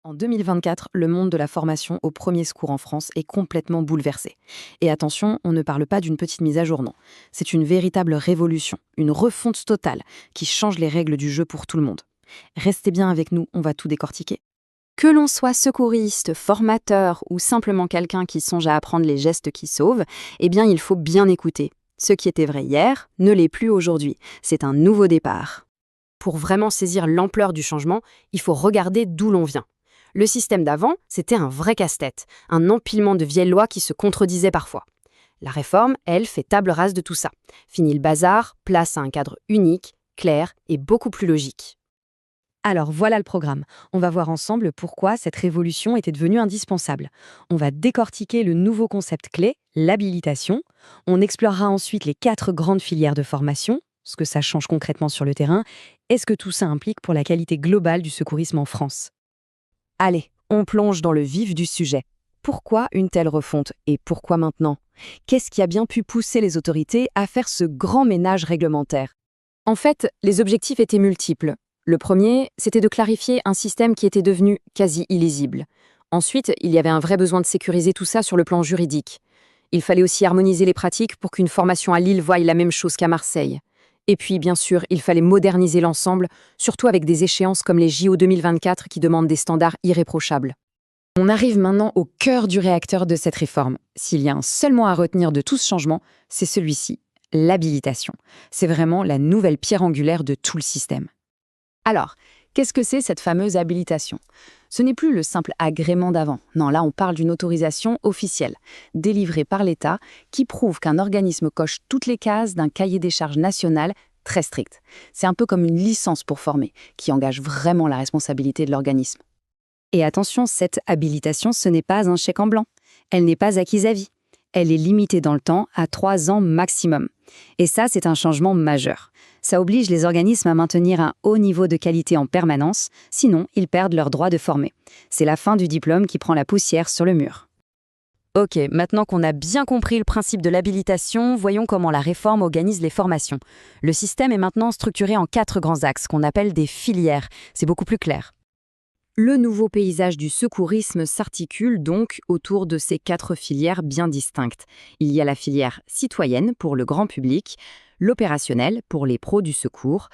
En 2024, le monde de la formation au premier secours en France est complètement bouleversé. Et attention, on ne parle pas d'une petite mise à jour, non. C'est une véritable révolution, une refonte totale qui change les règles du jeu pour tout le monde. Restez bien avec nous, on va tout décortiquer. Que l'on soit secouriste, formateur ou simplement quelqu'un qui songe à apprendre les gestes qui sauvent, eh bien il faut bien écouter. Ce qui était vrai hier ne l'est plus aujourd'hui. C'est un nouveau départ. Pour vraiment saisir l'ampleur du changement, il faut regarder d'où l'on vient. Le système d'avant, c'était un vrai casse-tête, un empilement de vieilles lois qui se contredisaient parfois. La réforme, elle, fait table rase de tout ça. Fini le bazar, place à un cadre unique, clair et beaucoup plus logique. Alors voilà le programme. On va voir ensemble pourquoi cette révolution était devenue indispensable. On va décortiquer le nouveau concept clé, l'habilitation. On explorera ensuite les 4 grandes filières de formation, ce que ça change concrètement sur le terrain, et ce que tout ça implique pour la qualité globale du secourisme en France. Allez, on plonge dans le vif du sujet. Pourquoi une telle refonte et pourquoi maintenant? Qu'est-ce qui a bien pu pousser les autorités à faire ce grand ménage réglementaire? En fait, les objectifs étaient multiples. Le premier, c'était de clarifier un système qui était devenu quasi illisible. Ensuite, il y avait un vrai besoin de sécuriser tout ça sur le plan juridique. Il fallait aussi harmoniser les pratiques pour qu'une formation à Lille voie la même chose qu'à Marseille. Et puis, bien sûr, il fallait moderniser l'ensemble, surtout avec des échéances comme les JO 2024 qui demandent des standards irréprochables. On arrive maintenant au cœur du réacteur de cette réforme. S'il y a un seul mot à retenir de tout ce changement, c'est celui-ci, l'habilitation. C'est vraiment la nouvelle pierre angulaire de tout le système. Alors, qu'est-ce que c'est cette fameuse habilitation? Ce n'est plus le simple agrément d'avant. Non, là, on parle d'une autorisation officielle, délivrée par l'État, qui prouve qu'un organisme coche toutes les cases d'un cahier des charges national très strict. C'est un peu comme une licence pour former, qui engage vraiment la responsabilité de l'organisme. Et attention, cette habilitation, ce n'est pas un chèque en blanc. Elle n'est pas acquise à vie. Elle est limitée dans le temps à 3 ans maximum. Et ça, c'est un changement majeur. Ça oblige les organismes à maintenir un haut niveau de qualité en permanence, sinon ils perdent leur droit de former. C'est la fin du diplôme qui prend la poussière sur le mur. Ok, maintenant qu'on a bien compris le principe de l'habilitation, voyons comment la réforme organise les formations. Le système est maintenant structuré en 4 grands axes qu'on appelle des filières. C'est beaucoup plus clair. Le nouveau paysage du secourisme s'articule donc autour de ces 4 filières bien distinctes. Il y a la filière citoyenne pour le grand public, l'opérationnel pour les pros du secours,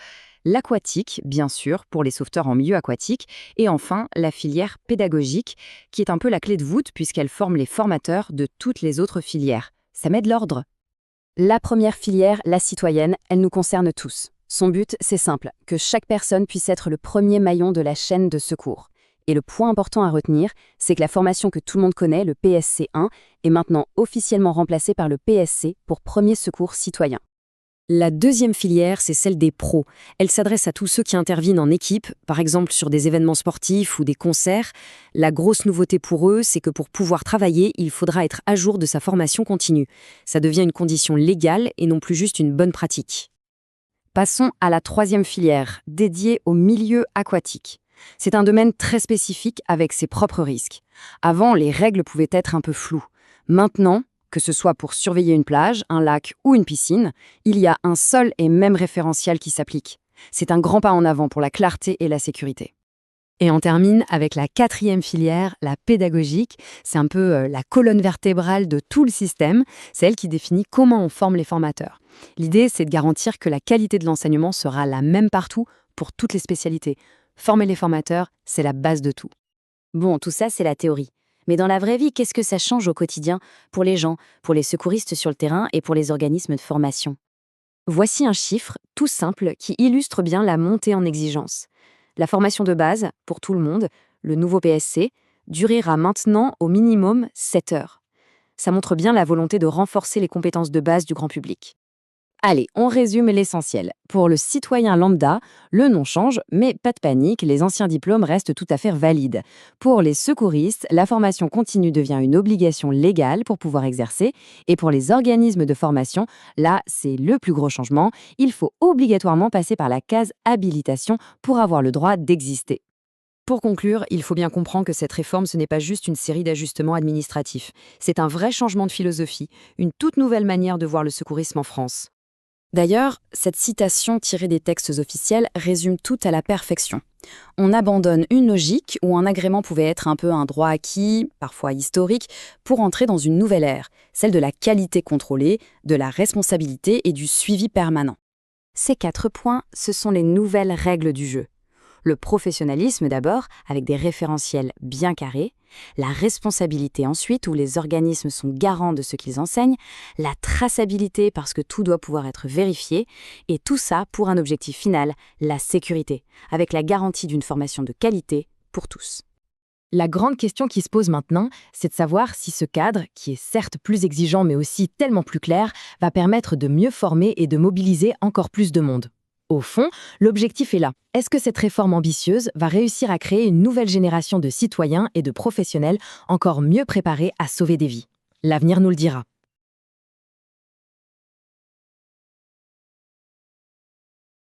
l'aquatique, bien sûr, pour les sauveteurs en milieu aquatique, et enfin la filière pédagogique, qui est un peu la clé de voûte puisqu'elle forme les formateurs de toutes les autres filières. Ça met de l'ordre. La première filière, la citoyenne, elle nous concerne tous. Son but, c'est simple, que chaque personne puisse être le premier maillon de la chaîne de secours. Et le point important à retenir, c'est que la formation que tout le monde connaît, le PSC1, est maintenant officiellement remplacée par le PSC pour Premier Secours Citoyen. La deuxième filière, c'est celle des pros. Elle s'adresse à tous ceux qui interviennent en équipe, par exemple sur des événements sportifs ou des concerts. La grosse nouveauté pour eux, c'est que pour pouvoir travailler, il faudra être à jour de sa formation continue. Ça devient une condition légale et non plus juste une bonne pratique. Passons à la troisième filière, dédiée au milieu aquatique. C'est un domaine très spécifique avec ses propres risques. Avant, les règles pouvaient être un peu floues. Maintenant, que ce soit pour surveiller une plage, un lac ou une piscine, il y a un seul et même référentiel qui s'applique. C'est un grand pas en avant pour la clarté et la sécurité. Et on termine avec la 4e filière, la pédagogique. C'est un peu la colonne vertébrale de tout le système. C'est elle qui définit comment on forme les formateurs. L'idée, c'est de garantir que la qualité de l'enseignement sera la même partout pour toutes les spécialités. Former les formateurs, c'est la base de tout. Bon, tout ça, c'est la théorie. Mais dans la vraie vie, qu'est-ce que ça change au quotidien pour les gens, pour les secouristes sur le terrain et pour les organismes de formation? Voici un chiffre tout simple qui illustre bien la montée en exigence. La formation de base, pour tout le monde, le nouveau PSC, durera maintenant au minimum 7 heures. Ça montre bien la volonté de renforcer les compétences de base du grand public. Allez, on résume l'essentiel. Pour le citoyen lambda, le nom change, mais pas de panique, les anciens diplômes restent tout à fait valides. Pour les secouristes, la formation continue devient une obligation légale pour pouvoir exercer. Et pour les organismes de formation, là, c'est le plus gros changement. Il faut obligatoirement passer par la case habilitation pour avoir le droit d'exister. Pour conclure, il faut bien comprendre que cette réforme, ce n'est pas juste une série d'ajustements administratifs. C'est un vrai changement de philosophie, une toute nouvelle manière de voir le secourisme en France. D'ailleurs, cette citation tirée des textes officiels résume tout à la perfection. On abandonne une logique où un agrément pouvait être un peu un droit acquis, parfois historique, pour entrer dans une nouvelle ère, celle de la qualité contrôlée, de la responsabilité et du suivi permanent. Ces 4 points, ce sont les nouvelles règles du jeu. Le professionnalisme d'abord, avec des référentiels bien carrés, la responsabilité ensuite, où les organismes sont garants de ce qu'ils enseignent, la traçabilité parce que tout doit pouvoir être vérifié, et tout ça pour un objectif final, la sécurité, avec la garantie d'une formation de qualité pour tous. La grande question qui se pose maintenant, c'est de savoir si ce cadre, qui est certes plus exigeant mais aussi tellement plus clair, va permettre de mieux former et de mobiliser encore plus de monde. Au fond, l'objectif est là. Est-ce que cette réforme ambitieuse va réussir à créer une nouvelle génération de citoyens et de professionnels encore mieux préparés à sauver des vies? L'avenir nous le dira.